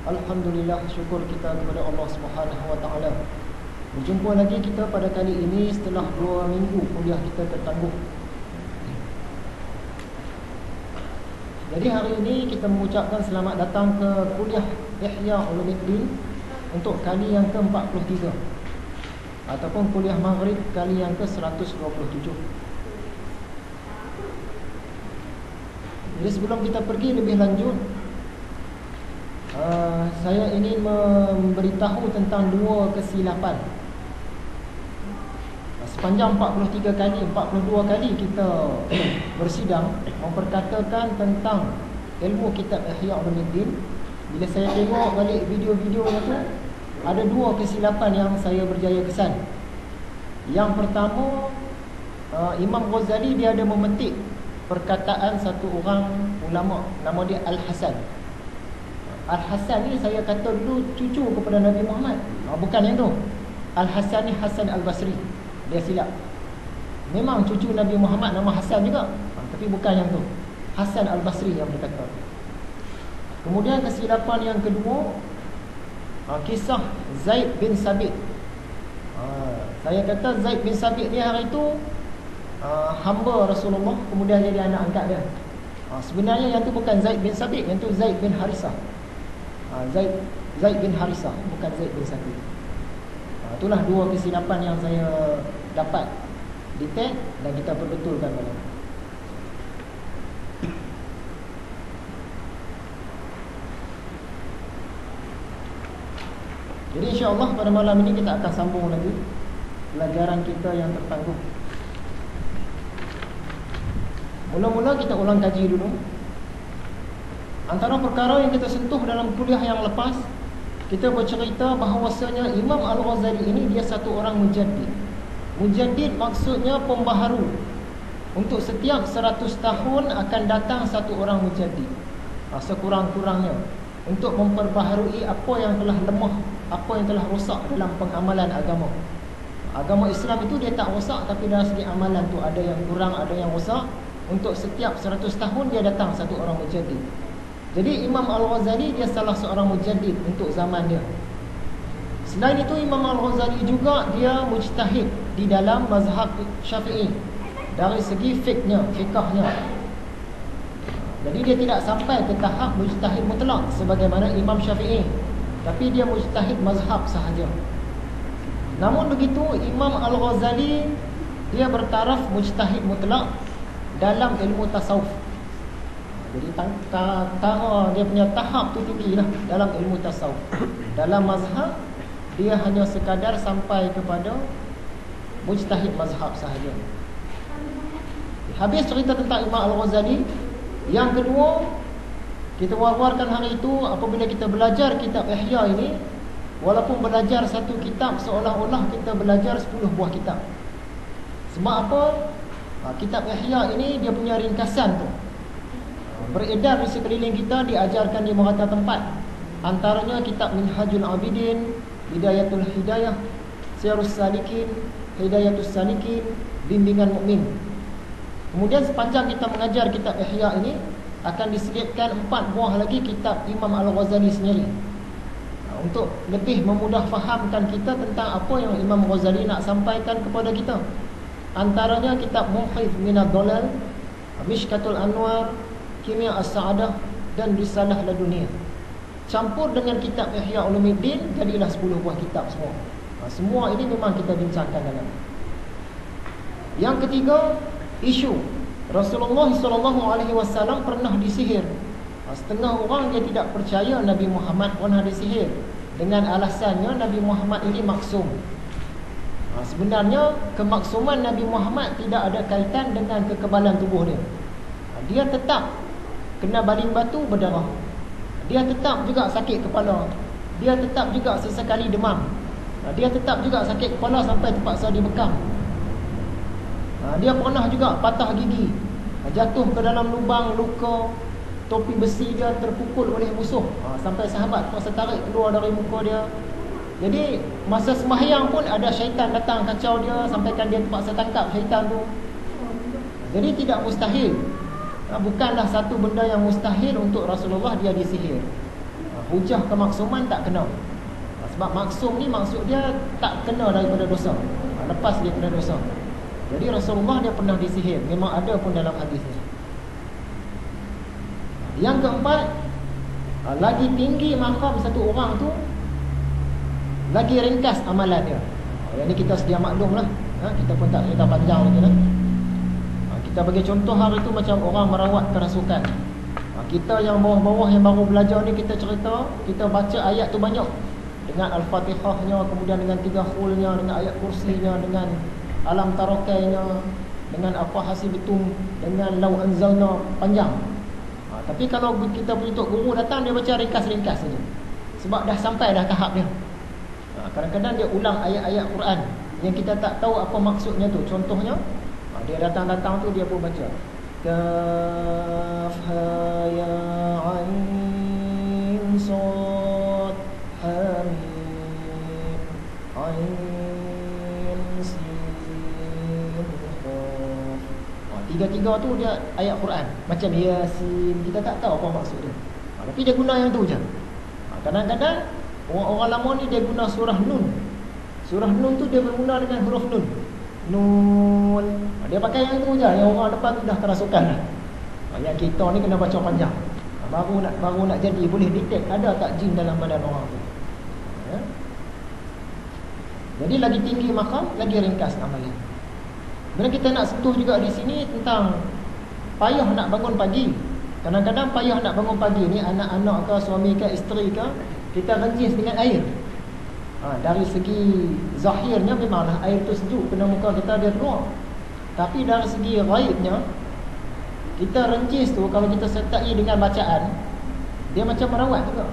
Alhamdulillah, syukur kita kepada Allah Subhanahu wa taala. Berjumpa lagi kita pada kali ini setelah 2 minggu kuliah kita tertangguh. Jadi hari ini kita mengucapkan selamat datang ke kuliah Ihya Ulumuddin untuk kali yang ke-43 ataupun kuliah Maghrib kali yang ke-127. Jadi sebelum kita pergi lebih lanjut, saya ingin memberitahu tentang 2 kesilapan. Sepanjang 43 kali, 42 kali kita bersidang memperkatakan tentang ilmu kitab Ihya Ulumuddin. Bila saya tengok balik video-videonya tu, ada 2 kesilapan yang saya berjaya kesan. Yang pertama, Imam Ghazali dia ada memetik perkataan satu orang ulama, nama dia Al-Hasan. Al-Hasan ni saya kata dulu cucu kepada Nabi Muhammad. Bukan yang tu. Al-Hasan ni Hasan Al-Basri. Dia silap. Memang cucu Nabi Muhammad nama Hasan juga, tapi bukan yang tu. Hasan Al-Basri yang berkata. Kemudian kesilapan yang kedua, kisah Zaid bin Sabit. Saya kata Zaid bin Sabit ni hari tu hamba Rasulullah, kemudian jadi anak angkat dia. Sebenarnya yang tu bukan Zaid bin Sabit, yang tu Zaid bin Harisah. Zaid bin Harisah, bukan Zaid bin Sabit. Itulah 2 kesilapan yang saya dapat detect dan kita perbetulkan malam. Jadi insya-Allah pada malam ini kita akan sambung lagi pelajaran kita yang tertangguh. Mula-mula kita ulang kaji dulu. Antara perkara yang kita sentuh dalam kuliah yang lepas, kita bercerita bahawasanya Imam Al-Ghazali ini dia satu orang mujaddid. Mujaddid maksudnya pembaharu. Untuk setiap 100 tahun akan datang satu orang mujaddid, sekurang-kurangnya, untuk memperbaharui apa yang telah lemah, apa yang telah rosak dalam pengamalan agama. Agama Islam itu dia tak rosak, tapi dari segi amalan tu ada yang kurang, ada yang rosak. Untuk setiap 100 tahun dia datang satu orang mujaddid. Jadi Imam Al-Ghazali dia salah seorang mujaddid untuk zaman dia. Selain itu Imam Al-Ghazali juga dia mujtahid di dalam mazhab Syafi'i dari segi fiqhnya. Jadi dia tidak sampai ke tahap mujtahid mutlak sebagaimana Imam Syafi'i, tapi dia mujtahid mazhab sahaja. Namun begitu Imam Al-Ghazali dia bertaraf mujtahid mutlak dalam ilmu tasawuf. Jadi tara dia punya tahap tu tinggi lah dalam ilmu tasawuf. Dalam mazhab dia hanya sekadar sampai kepada mujtahid mazhab sahaja. Habis cerita tentang Imam Al-Ghazali. Yang kedua, kita war-warkan hari itu apabila kita belajar kitab Ihya ini, walaupun belajar satu kitab seolah-olah kita belajar 10 buah kitab. Sebab apa? Kitab Ihya ini dia punya ringkasan tu beredar di sekeliling kita, diajarkan di merata tempat. Antaranya kitab Minhajul Abidin, Hidayatul Hidayah, Sirus Salikin, Hidayatus Salikin, Bimbingan Mukmin. Kemudian sepanjang kita mengajar kitab Ihya ini akan diselipkan 4 buah lagi kitab Imam Al-Ghazali sendiri, untuk lebih memudah fahamkan kita tentang apa yang Imam Ghazali nak sampaikan kepada kita. Antaranya kitab Muhif Minad Dalal, Mishkatul Anwar, Kimia As-Sa'adah dan Risalah Laduniyah. Campur dengan kitab Ihya Ulumuddin, jadilah 10 buah kitab semua. Semua ini memang kita bincangkan dalam. Yang ketiga, isu Rasulullah SAW pernah disihir. Setengah orang dia tidak percaya Nabi Muhammad pernah disihir dengan alasannya Nabi Muhammad ini maksum. Sebenarnya kemaksuman Nabi Muhammad tidak ada kaitan dengan kekebalan tubuh dia. Dia tetap kena baling batu berdarah. Dia tetap juga sakit kepala. Dia tetap juga sesekali demam. Dia tetap juga sakit kepala sampai terpaksa dibekam. Dia pernah juga patah gigi, jatuh ke dalam lubang luka, topi besi dia terpukul oleh musuh, sampai sahabat terpaksa tarik keluar dari muka dia. Jadi masa sembahyang pun ada syaitan datang kacau dia, sampaikan dia terpaksa tangkap syaitan tu. Jadi tidak mustahil, bukanlah satu benda yang mustahil untuk Rasulullah dia disihir. Hujah kemaksuman tak kena. Sebab maksum ni maksud dia tak kena daripada dosa, lepas dia kena dosa. Jadi Rasulullah dia pernah disihir, memang ada pun dalam hadis ni. Yang keempat, lagi tinggi maqam satu orang tu, lagi ringkas amalan dia. Yang ni kita sedia maklum lah, kita pun tak cerita panjang lagi lah. Kita bagi contoh hari tu macam orang merawat kerasukan. Kita yang bawah-bawah yang baru belajar ni, kita cerita, kita baca ayat tu banyak, dengan Al-Fatihahnya, kemudian dengan 3 khulnya, dengan ayat kursinya, dengan alam tarakainya, dengan apa hasibatum, dengan lau anzalna, panjang. Tapi kalau kita punya tok guru datang, dia baca ringkas-ringkas saja, sebab dah sampai dah tahap dia. Kadang-kadang dia ulang ayat-ayat Quran yang kita tak tahu apa maksudnya tu. Contohnya, dia datang-datang tu dia pun baca Kaf ha ya ain sad ha mim ain sin qaf. Tiga-tiga tu dia ayat Quran. Macam Yasin, kita tak tahu apa maksud dia. Tapi dia guna yang tu je. Kadang-kadang orang-orang lama ni dia guna surah Nun. Surah Nun tu dia berguna dengan huruf Nun. Nun. Dia pakai yang tu je. Yang orang depan tu dah kerasukan dah. Yang kita ni kena baca panjang. Baru nak jadi boleh detect ada tak jin dalam badan orang tu. Jadi lagi tinggi maqam, lagi ringkas amalan. Bila kita nak sentuh juga di sini tentang payah nak bangun pagi. Kadang-kadang payah nak bangun pagi ni, anak-anak ke, suami ke, isteri ke, kita renjis dengan air. Dari segi zahirnya memanglah air tu sejuk, kena muka kita dia keluar. Tapi dari segi ghaibnya, kita renjis tu kalau kita sertai dengan bacaan, dia macam merawat juga.